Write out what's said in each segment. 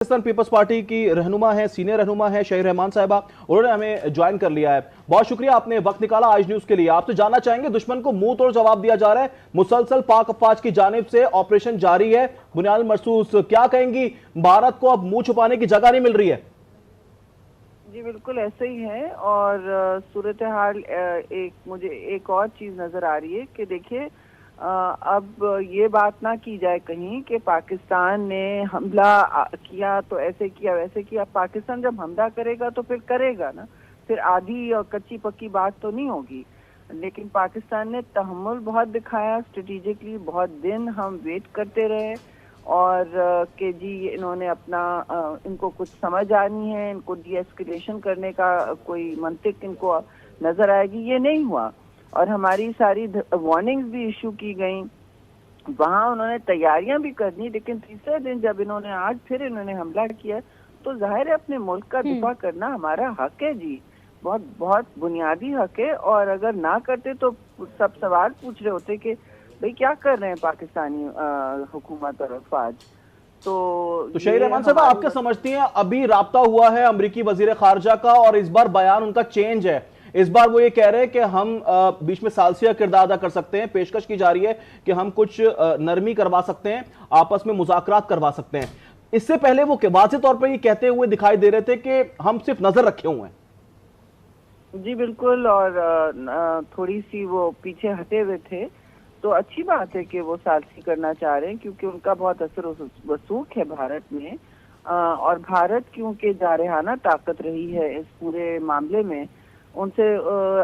Pakistan peoples party की रहनुमा है, सीनियर रहनुमा है शहीर रहमान साहिबा, उन्होंने हमें ज्वाइन कर लिया है। बहुत शुक्रिया, आपने वक्त निकाला आज न्यूज के लिए। आपसे जानना चाहेंगे, दुश्मन को मुंह तोड़ जवाब दिया जा रहा है, मुसलसल पाक अफवाज की जानिब से ऑपरेशन जारी है। बुनियाद मरसूस, क्या कहेंगी, भारत को अब मुंह छुपाने की जगह नहीं मिल रही है? जी बिल्कुल ऐसे ही है। और सूरत हाल मुझे एक और चीज नजर आ रही है कि देखिए, अब ये बात ना की जाए कहीं कि पाकिस्तान ने हमला किया तो ऐसे किया वैसे किया। पाकिस्तान जब हमला करेगा तो फिर करेगा ना, फिर आधी और कच्ची पक्की बात तो नहीं होगी। लेकिन पाकिस्तान ने तहम्मुल बहुत दिखाया, स्ट्रेटेजिकली बहुत दिन हम वेट करते रहे और कि जी इन्होंने अपना इनको कुछ समझ आनी है, इनको डी एस्केलेशन करने का कोई मंतिक इनको नजर आएगी। ये नहीं हुआ और हमारी सारी वार्निंग्स भी इशू की गई, वहाँ उन्होंने तैयारियां भी करनी। लेकिन तीसरे दिन जब इन्होंने आज फिर इन्होंने हमला किया तो जाहिर है अपने मुल्क का दिफा करना हमारा हक है जी, बहुत बहुत बुनियादी हक है। और अगर ना करते तो सब सवाल पूछ रहे होते कि भाई क्या कर रहे हैं पाकिस्तानी हुकूमत और अफवाज। तो शहीर रहमान साहब, आप क्या समझती हैं, अभी राब्ता हुआ है अमरीकी वजीर खारजा का और इस बार बयान उनका चेंज है। इस बार वो ये कह रहे हैं कि हम बीच में सालसिया किरदार अदा कर सकते हैं, पेशकश की जा रही है कि हम कुछ नरमी करवा सकते हैं, आपस में मुज़ाकरात करवा सकते हैं। इससे पहले वो वाज़ेह तौर पर ये कहते हुए दिखाई दे रहे थे कि हम सिर्फ नजर रखे हुए हैं। जी बिल्कुल, और थोड़ी सी वो पीछे हटे हुए थे। तो अच्छी बात है कि वो सालसी करना चाह रहे हैं क्योंकि उनका बहुत असर वसूख है भारत में। और भारत क्योंकि जारहाना ताकत रही है इस पूरे मामले में, उनसे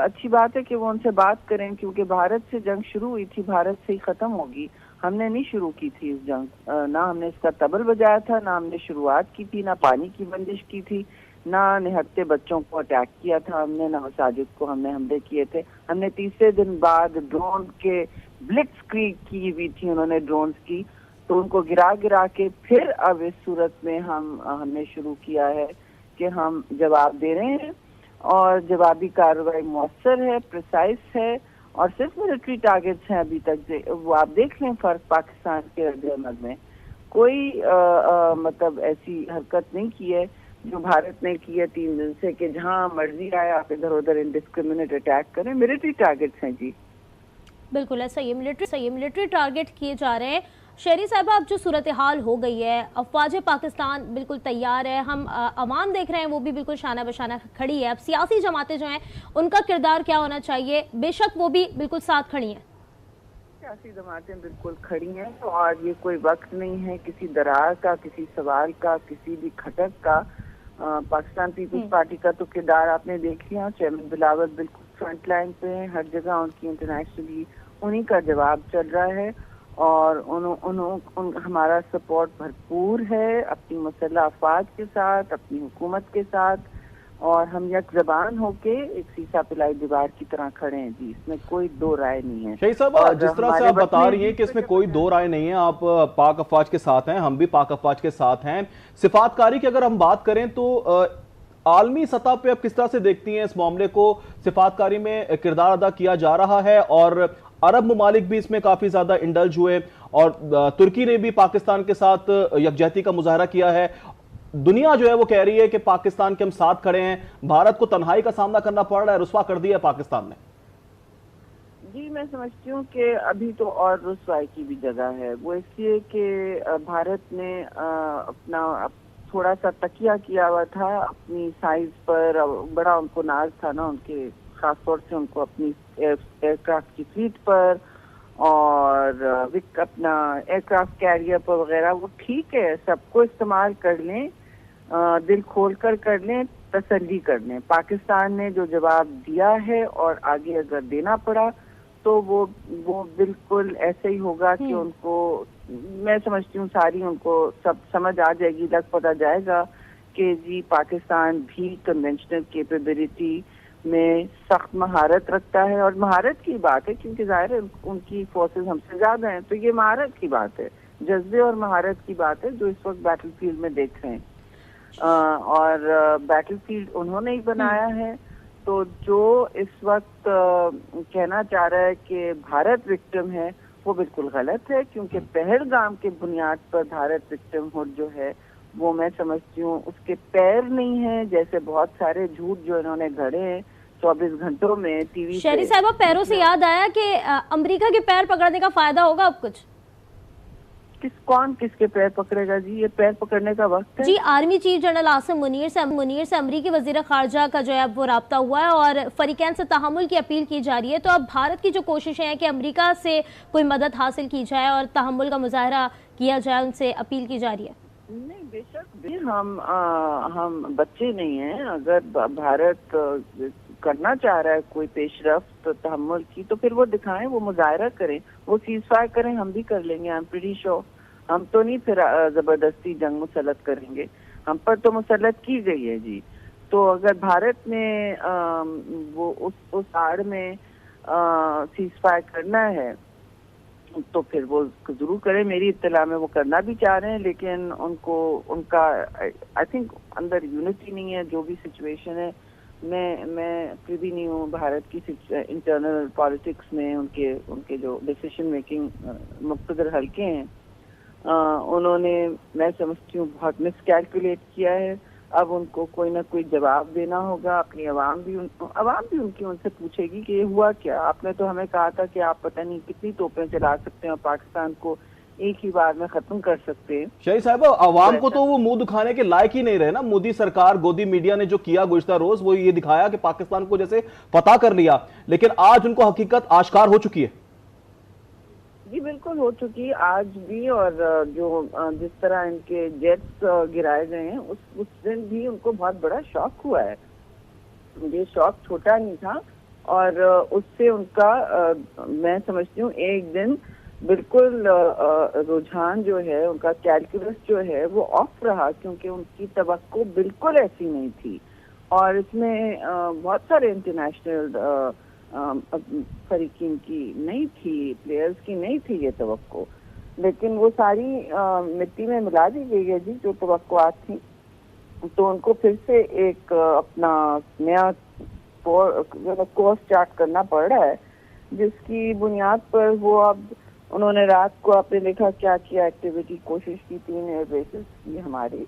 अच्छी बात है कि वो उनसे बात करें क्योंकि भारत से जंग शुरू हुई थी, भारत से ही खत्म होगी। हमने नहीं शुरू की थी इस जंग, ना हमने इसका तबल बजाया था, ना हमने शुरुआत की थी, ना पानी की बंदिश की थी, ना निहत्ते बच्चों को अटैक किया था हमने, ना मसाजिद को हमने हमले किए थे। हमने तीसरे दिन बाद ड्रोन के ब्लिट्जक्रीग की हुई थी उन्होंने ड्रोन्स की, तो उनको गिरा गिरा के फिर अब इस सूरत में हमने शुरू किया है कि हम जवाब दे रहे हैं और जवाबी कार्रवाई मौसर है, प्रिसाइज है और सिर्फ मिलिट्री टारगेट्स हैं अभी तक से। वो आप देख लें फर्क पाकिस्तान के रद्द-ए-अमल में कोई मतलब ऐसी हरकत नहीं की है जो भारत ने की है 3 दिन से कि जहां मर्जी आए आप इधर उधर इनडिस्क्रिमिनेट अटैक करें। मिलिट्री टारगेट्स हैं जी। बिल्कुल ऐसा ही है, मिलिट्री टारगेट किए जा रहे हैं। शहरी साहबा, अब जो सूरत हाल हो गई है, अफवाज पाकिस्तान बिल्कुल तैयार है, हम अवाम देख रहे हैं वो भी बिल्कुल शाना बशाना खड़ी है। अब सियासी जमातें जो हैं उनका किरदार क्या होना चाहिए? बेशक वो भी बिल्कुल साथ खड़ी हैं, सियासी जमातें बिल्कुल खड़ी हैं और ये कोई वक्त नहीं है किसी दरार का, किसी सवाल का, किसी भी खटक का। पाकिस्तान पीपल्स पार्टी का तो किरदार आपने देख लिया, चेयरमैन बिलावल बिल्कुल फ्रंट लाइन पे हैं, हर जगह उनकी इंटरनेशनली उन्हीं का जवाब चल रहा है और हमारा सपोर्ट भरपूर है अपनी मुसल्लह अफवाज के साथ, अपनी हुकूमत के साथ। और हम एक जबान होके एक सीसा पिलाई दीवार की तरह खड़े हैं जी, इसमें कोई दो राय नहीं है। शहीद साहब, जिस तरह से आप बता रही हैं कि इसमें कोई दो राय नहीं है, आप पाक अफवाज के साथ हैं, हम भी पाक अफवाज के साथ हैं। सिफातकारी की अगर हम बात करें तो आलमी सतह पे अब किस तरह से देखती हैं इस मामले को? सिफातकारी में किरदार अदा किया जा रहा है और अरब ममालिक भी इसमें काफी ज्यादा इंडल्ज हुए और तुर्की ने भी पाकिस्तान के साथ यकजहती का मुजाहरा किया है। दुनिया जो है वो कह रही है कि पाकिस्तान के हम साथ खड़े हैं, भारत को तन्हाई का सामना करना पड़ रहा है, रुस्वा कर दिया है पाकिस्तान ने। जी मैं समझती हूँ कि अभी तो और रुस्वाई की भी जगह है, वो इसलिए कि भारत ने अपना थोड़ा सा तकिया किया हुआ था अपनी साइज पर। बड़ा उनको नाज था ना उनके, खासतौर से उनको अपनी एयरक्राफ्ट की फ्लीट पर और अपना एयरक्राफ्ट कैरियर पर वगैरह। वो ठीक है, सबको इस्तेमाल कर लें, दिल खोल कर लें, तसल्ली कर लें। पाकिस्तान ने जो जवाब दिया है और आगे अगर देना पड़ा तो वो बिल्कुल ऐसे ही होगा कि उनको, मैं समझती हूँ सारी उनको सब समझ आ जाएगी, लग पता जाएगा कि जी पाकिस्तान भी कन्वेंशनल कैपेबिलिटी में सख्त महारत रखता है। और महारत की बात है क्योंकि जाहिर है उनकी फोर्सेस हमसे ज्यादा हैं, तो ये महारत की बात है, जज्बे और महारत की बात है जो इस वक्त बैटलफील्ड में देख रहे हैं। और बैटलफील्ड उन्होंने ही बनाया है। तो जो इस वक्त कहना चाह रहा है कि भारत विक्टिम है, वो बिल्कुल गलत है क्योंकि पहलगाम के बुनियाद पर भारत विक्टिमहुड जो है वो मैं समझती हूँ उसके पैर नहीं है, जैसे बहुत सारे झूठ जो इन्होंने गढ़े हैं 24 घंटों में टीवी शहरी साहबा, पैरों से याद आया कि अमेरिका के पैर पकड़ने का फायदा होगा अब कुछ? कौन किसके पैर पकड़ेगा जी? ये पैर पकड़ने का वक्त है जी। Army chief general Asim Munir से अमरीकी वजीर खारजा का जो है वो राब्ता हुआ है और फरीकैन से तहम्मुल की अपील की जा रही है। तो अब भारत की जो कोशिशें हैं कि अमेरिका से कोई मदद हासिल की जाए और तहम्मुल का मुजाहरा किया जाए, उनसे अपील की जा रही है। नहीं, बेशक भी हम बच्चे नहीं हैं। अगर भारत करना चाह रहा है कोई पेशरफ्त तहम्मुल की, तो फिर वो दिखाएं, वो मुजाहरा करें, वो सीज़फायर करें, हम भी कर लेंगे। I am pretty sure. हम तो नहीं फिर जबरदस्ती जंग मुसल्लत करेंगे, हम पर तो मुसल्लत की गई है जी। तो अगर भारत ने वो उस आड़ में सीज़फायर करना है तो फिर वो जरूर करें। मेरी इत्तला में वो करना भी चाह रहे हैं, लेकिन उनका आई थिंक अंदर यूनिटी नहीं है। जो भी सिचुएशन है, मैं प्रिवी नहीं हूँ भारत की इंटरनल पॉलिटिक्स में। उनके जो डिसीजन मेकिंग मुख्तदर हल्के हैं, उन्होंने मैं समझती हूँ बहुत मिसकैलकुलेट किया है। अब उनको कोई ना कोई जवाब देना होगा। अपनी आवाम भी उनकी उनसे पूछेगी कि ये हुआ क्या। आपने तो हमें कहा था कि आप पता नहीं कितनी तोपें चला सकते हैं और पाकिस्तान को एक ही बार में खत्म कर सकते हैं। शहरी साहब, आवाम को तो वो मुंह दिखाने के लायक ही नहीं रहे ना। मोदी सरकार, गोदी मीडिया ने जो किया गुज़िश्ता रोज, वो ये दिखाया कि पाकिस्तान को जैसे पता कर लिया, लेकिन आज उनको हकीकत आश्कार हो चुकी है। जी बिल्कुल हो चुकी है आज भी। और जो जिस तरह इनके जेट्स गिराए गए हैं, उस दिन भी उनको बहुत बड़ा शॉक हुआ है। ये शॉक छोटा नहीं था और उससे उनका मैं समझती हूँ एक दिन बिल्कुल रुझान जो है, उनका कैलकुलस जो है वो ऑफ रहा, क्योंकि उनकी तवक्को बिल्कुल ऐसी नहीं थी। और इसमें बहुत सारे इंटरनेशनल फरीकीन की नहीं थी, प्लेयर्स की नहीं थी ये तवक्को, लेकिन वो सारी मिट्टी में मिला दी गई है जी जो तवक्कुआत थी। तो उनको फिर से एक अपना नया कोर्स चार्ट करना पड़ रहा है, जिसकी बुनियाद पर वो अब उन्होंने रात को आपने देखा क्या किया, एक्टिविटी कोशिश की, 3 एयर बेसिस की हमारी,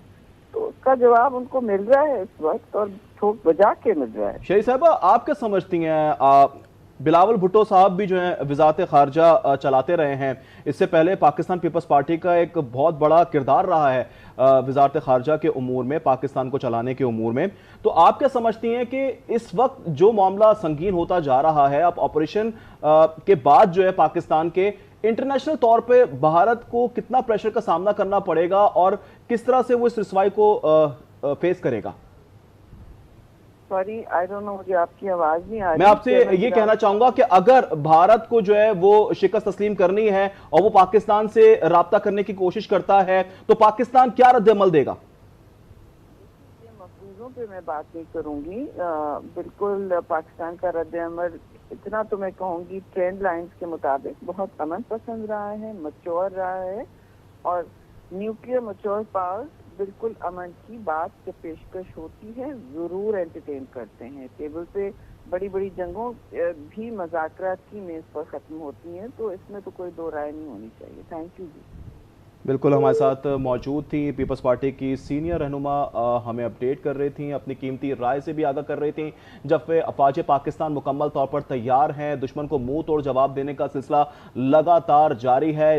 तो उसका जवाब उनको मिल रहा है इस वक्त और ठोक बजा के मिल रहा है। शहरी साहबा, आप क्या समझती हैं, बिलावल भुट्टो साहब भी जो है वजारत खारजा चलाते रहे हैं, इससे पहले पाकिस्तान पीपल्स पार्टी का एक बहुत बड़ा किरदार रहा है वजारत खारजा के उमूर में, पाकिस्तान को चलाने के उमूर में। तो आप क्या समझती हैं कि इस वक्त जो मामला संगीन होता जा रहा है, अब ऑपरेशन के बाद जो है पाकिस्तान के इंटरनेशनल तौर पे भारत को कितना प्रेशर का सामना करना पड़ेगा और किस तरह से वो इस रिसवाई को फेस करेगा? सॉरी, आई डोंट नो, मुझे आपकी आवाज नहीं आ रही। मैं आपसे ये कहना चाहूंगा कि अगर भारत को जो है वो शिकस्त तस्लीम करनी है और वो पाकिस्तान से राब्ता करने की कोशिश करता है, तो पाकिस्तान क्या रद्द-ए-अमल देगा? मफरूजों पे मैं बात नहीं करूंगी। बिल्कुल पाकिस्तान का रद्द-ए-अमल इतना तो मैं कहूंगी ट्रेंड लाइंस के मुताबिक बहुत अमन पसंद रहा है, मैच्योर रहा है, और न्यूक्लियर मैच्योर पावर्स बिल्कुल अमन की बात जब पेशकश होती है जरूर एंटरटेन करते हैं। टेबल पे बड़ी बड़ी जंगों भी मज़ाकरात की मेज पर खत्म होती हैं, तो इसमें तो कोई दो राय नहीं होनी चाहिए। थैंक यू जी। बिल्कुल हमारे साथ मौजूद थी पीपल्स पार्टी की सीनियर रहनुमा, हमें अपडेट कर रही थी, अपनी कीमती राय से भी आगाह कर रही थी। जब वे अफवाज पाकिस्तान मुकम्मल तौर पर तैयार हैं, दुश्मन को मुंह तोड़ जवाब देने का सिलसिला लगातार जारी है।